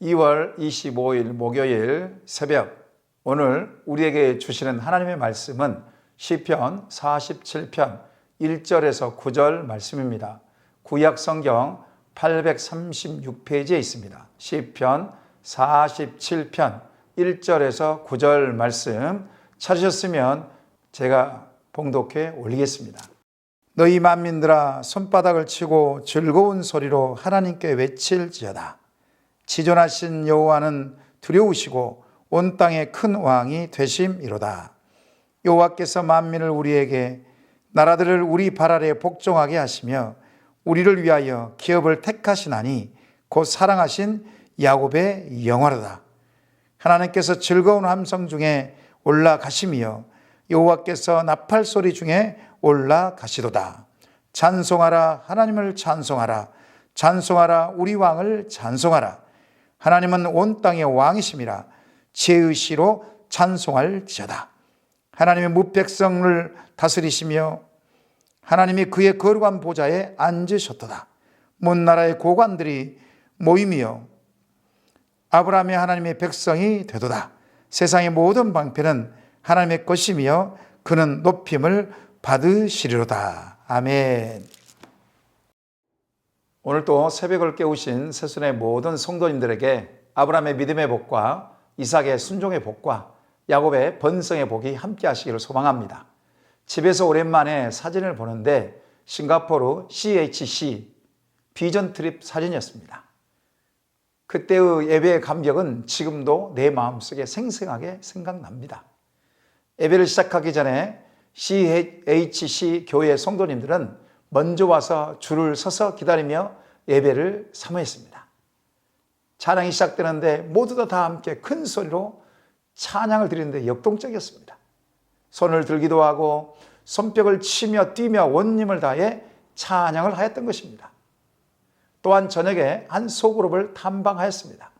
2월 25일 목요일 새벽, 오늘 우리에게 주시는 하나님의 말씀은 시편 47편 1절에서 9절 말씀입니다. 구약 성경 836페이지에 있습니다. 시편 47편 1절에서 9절 말씀 찾으셨으면 제가 봉독해 올리겠습니다. 너희 만민들아, 손바닥을 치고 즐거운 소리로 하나님께 외칠지어다. 지존하신 여호와는 두려우시고 온 땅의 큰 왕이 되심이로다. 여호와께서 만민을 우리에게, 나라들을 우리 발 아래 복종하게 하시며 우리를 위하여 기업을 택하시나니 곧 사랑하신 야곱의 영화로다. 하나님께서 즐거운 함성 중에 올라가시며 여호와께서 나팔 소리 중에 올라가시도다. 찬송하라, 하나님을 찬송하라. 찬송하라, 우리 왕을 찬송하라. 하나님은 온 땅의 왕이심이라. 제의시로 찬송할지어다. 하나님의 무백성을 다스리시며 하나님이 그의 거룩한 보좌에 앉으셨도다. 먼 나라의 고관들이 모임이여 아브라함의 하나님의 백성이 되도다. 세상의 모든 방패는 하나님의 것이며 그는 높임을 받으시리로다. 아멘. 오늘 또 새벽을 깨우신 새순의 모든 성도님들에게 아브라함의 믿음의 복과 이삭의 순종의 복과 야곱의 번성의 복이 함께 하시기를 소망합니다. 집에서 오랜만에 사진을 보는데 싱가포르 CHC 비전 트립 사진이었습니다. 그때의 예배의 감격은 지금도 내 마음속에 생생하게 생각납니다. 예배를 시작하기 전에 CHC 교회 성도님들은 먼저 와서 줄을 서서 기다리며 예배를 사모했습니다. 찬양이 시작되는데 모두 다 함께 큰 소리로 찬양을 드리는데 역동적이었습니다. 손을 들기도 하고 손뼉을 치며 뛰며 원님을 다해 찬양을 하였던 것입니다. 또한 저녁에 한 소그룹을 탐방하였습니다.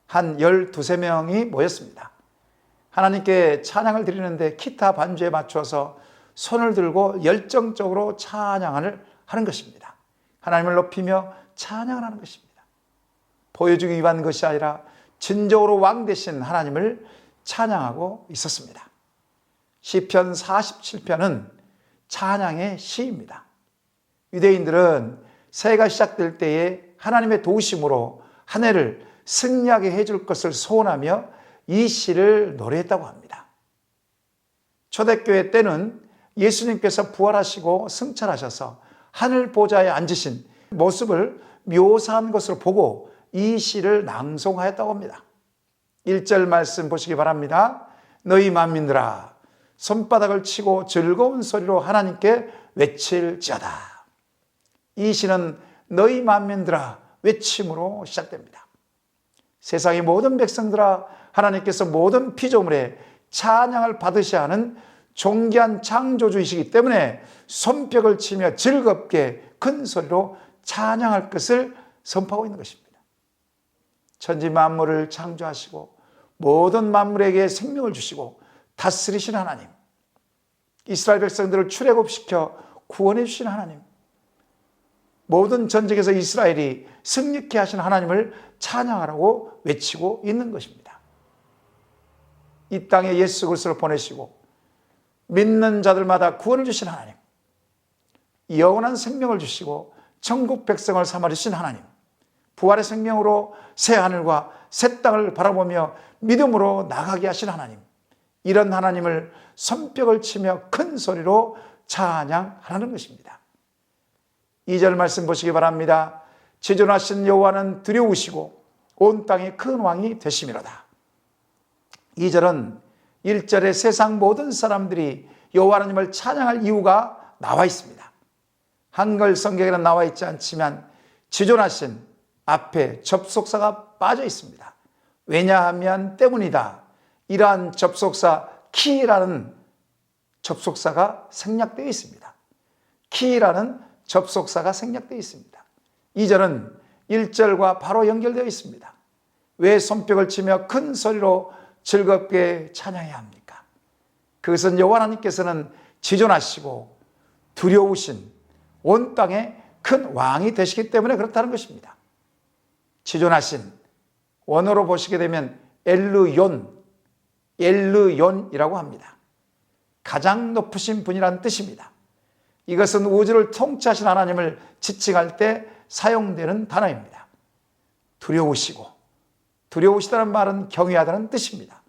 한 12~13명이 모였습니다. 하나님께 찬양을 드리는데 기타 반주에 맞춰서 손을 들고 열정적으로 찬양을 하는 것입니다. 하나님을 높이며 찬양을 하는 것입니다. 보여주기 위한 것이 아니라 진정으로 왕 되신 하나님을 찬양하고 있었습니다. 시편 47편은 찬양의 시입니다. 유대인들은 새해가 시작될 때에 하나님의 도우심으로 한 해를 승리하게 해줄 것을 소원하며 이 시를 노래했다고 합니다. 초대교회 때는 예수님께서 부활하시고 승천하셔서 하늘 보좌에 앉으신 모습을 묘사한 것을 보고 이 시를 낭송하였다고 합니다. 1절 말씀 보시기 바랍니다. 너희 만민들아, 손바닥을 치고 즐거운 소리로 하나님께 외칠지어다. 이 시는 너희 만민들아 외침으로 시작됩니다. 세상의 모든 백성들아, 하나님께서 모든 피조물에 찬양을 받으셔야 하는 존귀한 창조주이시기 때문에 손뼉을 치며 즐겁게 큰 소리로 찬양할 것을 선포하고 있는 것입니다. 천지 만물을 창조하시고 모든 만물에게 생명을 주시고 다스리신 하나님, 이스라엘 백성들을 출애굽시켜 구원해 주신 하나님, 모든 전쟁에서 이스라엘이 승리케 하신 하나님을 찬양하라고 외치고 있는 것입니다. 이 땅에 예수 그리스도를 보내시고 믿는 자들마다 구원을 주신 하나님, 영원한 생명을 주시고 천국 백성을 삼아 주신 하나님, 부활의 생명으로 새 하늘과 새 땅을 바라보며 믿음으로 나가게 하신 하나님, 이런 하나님을 손뼉을 치며 큰 소리로 찬양하라는 것입니다. 2절 말씀 보시기 바랍니다. 지존하신 여호와는 두려우시고 온 땅의 큰 왕이 되심이로다. 2절은 1절에 세상 모든 사람들이 여호와 하나님을 찬양할 이유가 나와 있습니다. 한글 성경에는 나와 있지 않지만 지존하신 앞에 접속사가 빠져 있습니다. 왜냐하면 때문이다. 이러한 접속사 키라는 접속사가 생략되어 있습니다. 키라는 접속사가 생략되어 있습니다. 2절은 1절과 바로 연결되어 있습니다. 왜 손뼉을 치며 큰 소리로 즐겁게 찬양해야 합니까? 그것은 여호와 하나님께서는 지존하시고 두려우신 온 땅의 큰 왕이 되시기 때문에 그렇다는 것입니다. 지존하신 원어로 보시게 되면 엘르욘이라고 합니다. 가장 높으신 분이라는 뜻입니다. 이것은 우주를 통치하신 하나님을 지칭할 때 사용되는 단어입니다. 두려우시다는 말은 경외하다는 뜻입니다.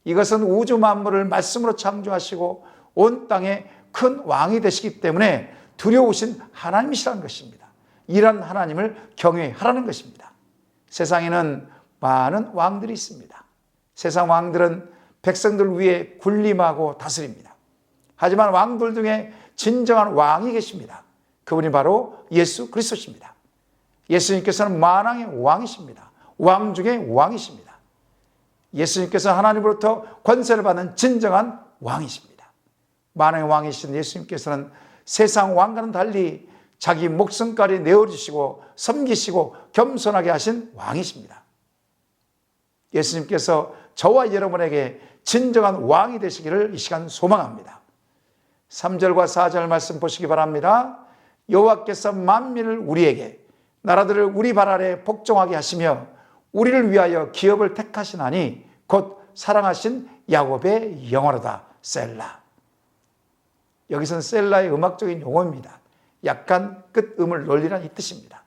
이것은 우주 만물을 말씀으로 창조하시고 온 땅에 큰 왕이 되시기 때문에 두려우신 하나님이시라는 것입니다. 이런 하나님을 경외하라는 것입니다. 세상에는 많은 왕들이 있습니다. 세상 왕들은 백성들 위에 군림하고 다스립니다. 하지만 왕들 중에 진정한 왕이 계십니다. 그분이 바로 예수 그리스도십니다. 예수님께서는 만왕의 왕이십니다. 왕 중에 왕이십니다. 예수님께서 하나님으로부터 권세를 받는 진정한 왕이십니다. 만왕의 왕이신 예수님께서는 세상 왕과는 달리 자기 목숨까지 내어주시고 섬기시고 겸손하게 하신 왕이십니다. 예수님께서 저와 여러분에게 진정한 왕이 되시기를 이 시간 소망합니다. 3절과 4절 말씀 보시기 바랍니다. 여호와께서 만민을 우리에게 나라들을 우리 발 아래 복종하게 하시며 우리를 위하여 기업을 택하시나니 곧 사랑하신 야곱의 영원하다. 셀라. 여기서는 셀라의 음악적인 용어입니다. 약간 끝음을 놀리라는 이 뜻입니다.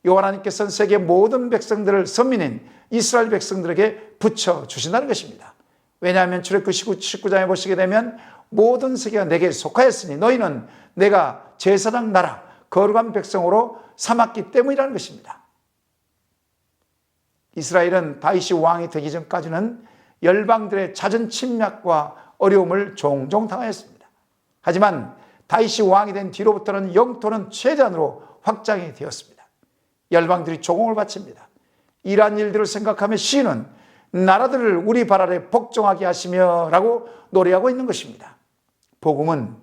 여호와 하나님께서는 세계 모든 백성들을 선민인 이스라엘 백성들에게 붙여주신다는 것입니다. 왜냐하면 출애굽기 19장에 보시게 되면 모든 세계가 내게 속하였으니 너희는 내가 제사장 나라 거룩한 백성으로 삼았기 때문이라는 것입니다. 이스라엘은 다윗이 왕이 되기 전까지는 열방들의 잦은 침략과 어려움을 종종 당하였습니다. 하지만 다윗이 왕이 된 뒤로부터는 영토는 최대한으로 확장이 되었습니다. 열방들이 조공을 바칩니다. 이러한 일들을 생각하며 시인은 나라들을 우리 발 아래 복종하게 하시며 라고 노래하고 있는 것입니다. 복음은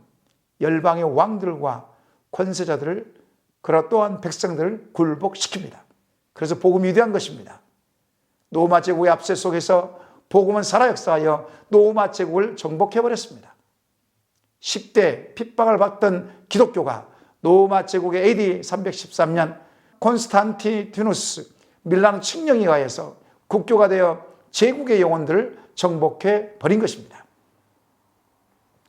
열방의 왕들과 권세자들을 그러 또한 백성들을 굴복시킵니다. 그래서 복음이 위대한 것입니다. 로마 제국의 압제 속에서 복음은 살아 역사하여 로마 제국을 정복해버렸습니다. 10대 핍박을 받던 기독교가 로마 제국의 AD 313년 콘스탄티누스 밀라노 칙령에 의해서 국교가 되어 제국의 영혼들을 정복해 버린 것입니다.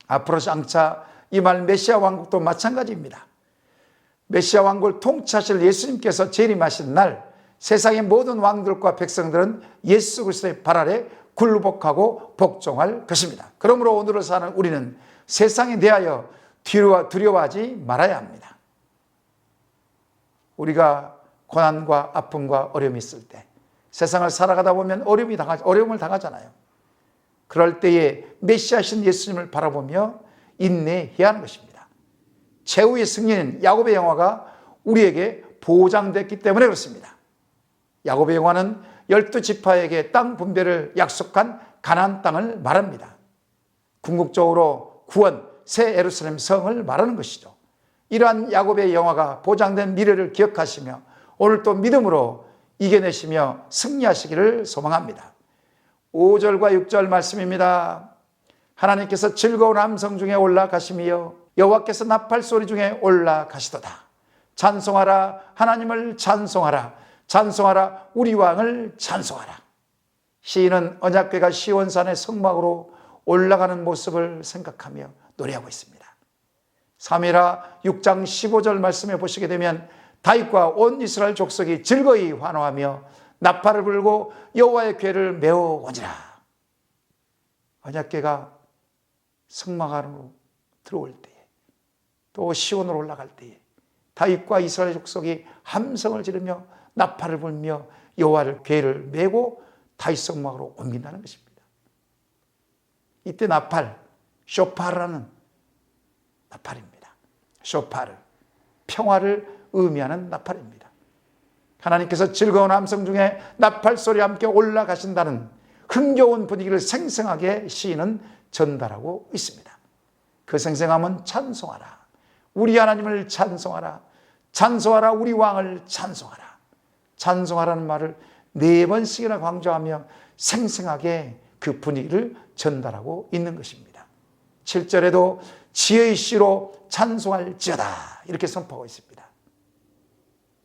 앞으로 장차 임할 메시아 왕국도 마찬가지입니다. 메시아 왕국을 통치하실 예수님께서 재림하신 날 세상의 모든 왕들과 백성들은 예수 그리스도의 발 아래 굴복하고 복종할 것입니다. 그러므로 오늘을 사는 우리는 세상에 대하여 두려워하지 말아야 합니다. 우리가 고난과 아픔과 어려움이 있을 때 세상을 살아가다 보면 어려움을 당하잖아요. 그럴 때에 메시아신 예수님을 바라보며 인내해야 하는 것입니다. 최후의 승리는 야곱의 영화가 우리에게 보장됐기 때문에 그렇습니다. 야곱의 영화는 12지파에게 땅 분배를 약속한 가나안 땅을 말합니다. 궁극적으로 구원, 새 예루살렘 성을 말하는 것이죠. 이러한 야곱의 영화가 보장된 미래를 기억하시며 오늘 또 믿음으로 이겨내시며 승리하시기를 소망합니다. 5절과 6절 말씀입니다. 하나님께서 즐거운 함성 중에 올라가시며 여호와께서 나팔 소리 중에 올라가시도다. 찬송하라, 하나님을 찬송하라. 찬송하라, 우리 왕을 찬송하라. 시인은 언약궤가 시온산의 성막으로 올라가는 모습을 생각하며 노래하고 있습니다. 사무엘하 6장 15절 말씀에 보시게 되면 다윗과 온 이스라엘 족속이 즐거이 환호하며 나팔을 불고 여호와의 궤를 메어 오니라. 언약궤가 성막 안으로 들어올 때에 또 시온으로 올라갈 때에 다윗과 이스라엘 족속이 함성을 지르며 나팔을 불며 여호와의 궤를 메고 다윗 성막으로 옮긴다는 것입니다. 이때 나팔, 쇼파르라는 나팔입니다. 쇼파르, 평화를 의미하는 나팔입니다. 하나님께서 즐거운 함성 중에 나팔 소리와 함께 올라가신다는 흥겨운 분위기를 생생하게 시인은 전달하고 있습니다. 그 생생함은 찬송하라. 우리 하나님을 찬송하라. 찬송하라. 우리 왕을 찬송하라. 찬송하라는 말을 4번씩이나 강조하며 생생하게 그 분위기를 전달하고 있는 것입니다. 7절에도 지혜의 씨로 찬송할지어다 이렇게 선포하고 있습니다.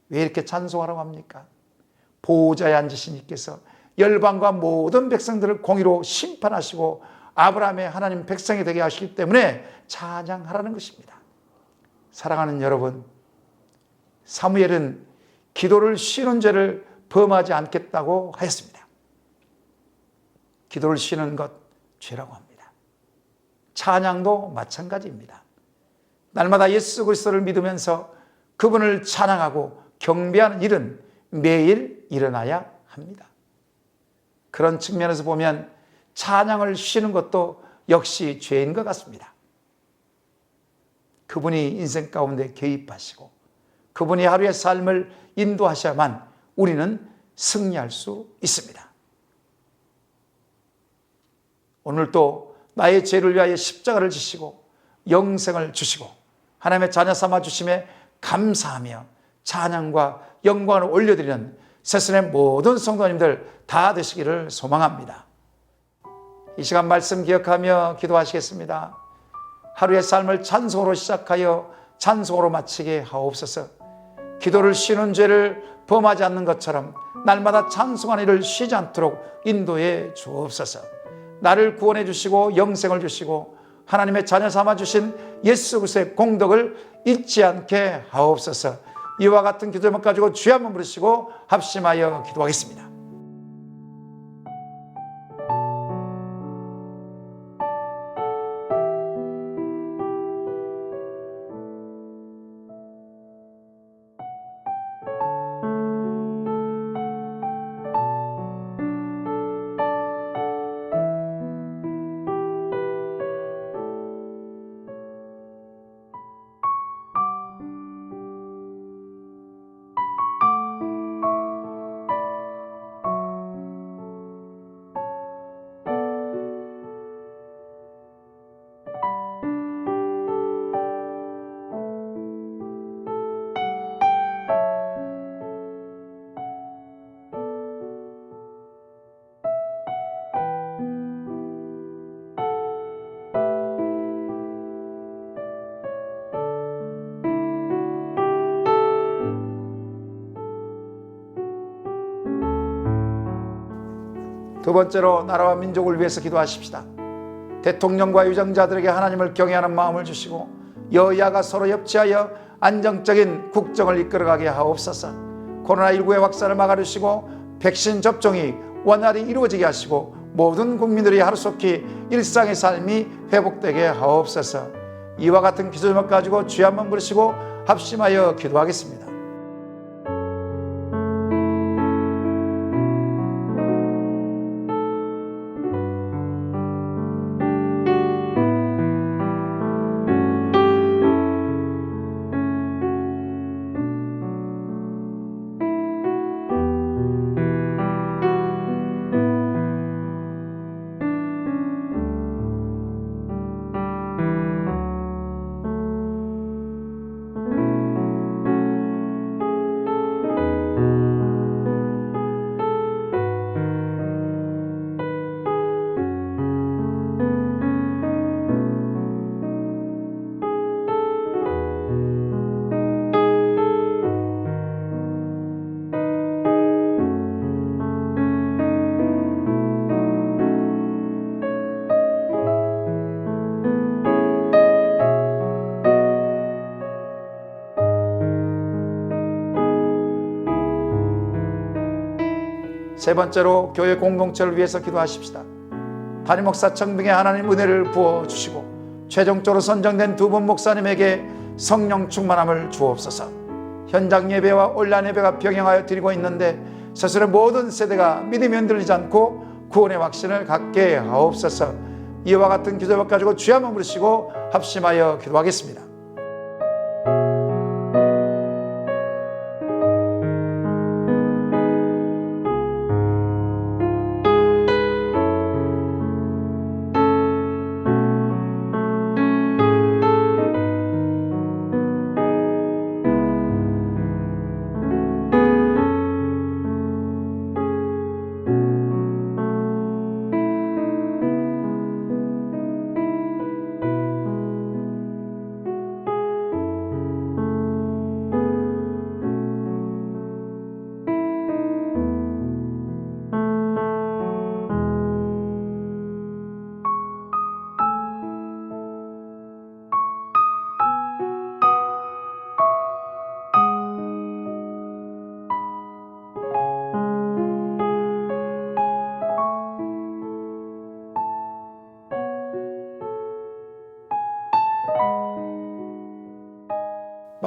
왜 이렇게 찬송하라고 합니까? 보호자에 앉으신 이께서 열방과 모든 백성들을 공의로 심판하시고 아브라함의 하나님 백성이 되게 하시기 때문에 찬양하라는 것입니다. 사랑하는 여러분, 사무엘은 기도를 쉬는 죄를 범하지 않겠다고 하였습니다. 기도를 쉬는 것 죄라고 합니다. 찬양도 마찬가지입니다. 날마다 예수 그리스도를 믿으면서 그분을 찬양하고 경배하는 일은 매일 일어나야 합니다. 그런 측면에서 보면 찬양을 쉬는 것도 역시 죄인 것 같습니다. 그분이 인생 가운데 개입하시고 그분이 하루의 삶을 인도하셔야만 우리는 승리할 수 있습니다. 오늘도 나의 죄를 위하여 십자가를 지시고 영생을 주시고 하나님의 자녀 삼아 주심에 감사하며 찬양과 영광을 올려드리는 세상의 모든 성도님들 다 되시기를 소망합니다. 이 시간 말씀 기억하며 기도하시겠습니다. 하루의 삶을 찬송으로 시작하여 찬송으로 마치게 하옵소서. 기도를 쉬는 죄를 범하지 않는 것처럼 날마다 찬송하는 일을 쉬지 않도록 인도해 주옵소서. 나를 구원해 주시고 영생을 주시고 하나님의 자녀 삼아 주신 예수 그리스도의 공덕을 잊지 않게 하옵소서. 이와 같은 기도 제목 가지고 주여 한번 부르시고 합심하여 기도하겠습니다. 두 번째로 나라와 민족을 위해서 기도하십시다. 대통령과 유정자들에게 하나님을 경외하는 마음을 주시고 여야가 서로 협치하여 안정적인 국정을 이끌어가게 하옵소서. 코로나19의 확산을 막아주시고 백신 접종이 원활히 이루어지게 하시고 모든 국민들이 하루속히 일상의 삶이 회복되게 하옵소서. 이와 같은 기도 제목 가지고 주여 한번 부르시고 합심하여 기도하겠습니다. 세 번째로 교회 공동체를 위해서 기도하십시다. 담임 목사 청빙에 하나님 은혜를 부어주시고 최종적으로 선정된 두 분 목사님에게 성령 충만함을 주옵소서. 현장 예배와 온라인 예배가 병행하여 드리고 있는데 스스로 모든 세대가 믿음이 흔들리지 않고 구원의 확신을 갖게 하옵소서. 이와 같은 기도 제목 가지고 주여 한번 부르시고 합심하여 기도하겠습니다.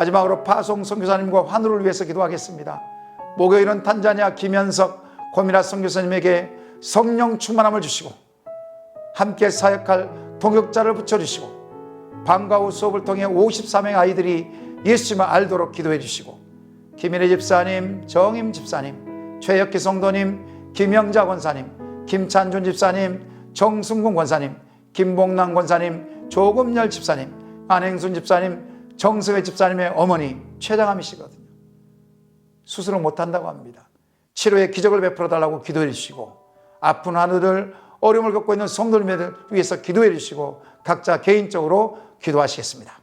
마지막으로 파송 선교사님과 환우를 위해서 기도하겠습니다. 목요일은 탄자니아 김현석 고미라 선교사님에게 성령 충만함을 주시고 함께 사역할 동역자를 붙여주시고 방과 후 수업을 통해 54명의 아이들이 예수님을 알도록 기도해 주시고 김일혜 집사님, 정임 집사님, 최혁기 성도님, 김영자 권사님, 김찬준 집사님, 정승군 권사님, 김봉남 권사님, 조금열 집사님, 안행순 집사님, 정승회 집사님의 어머니 최장암이시거든요. 수술을 못한다고 합니다. 치료의 기적을 베풀어 달라고 기도해 주시고 아픈 환우들, 어려움을 겪고 있는 성도님들 위해서 기도해 주시고 각자 개인적으로 기도하시겠습니다.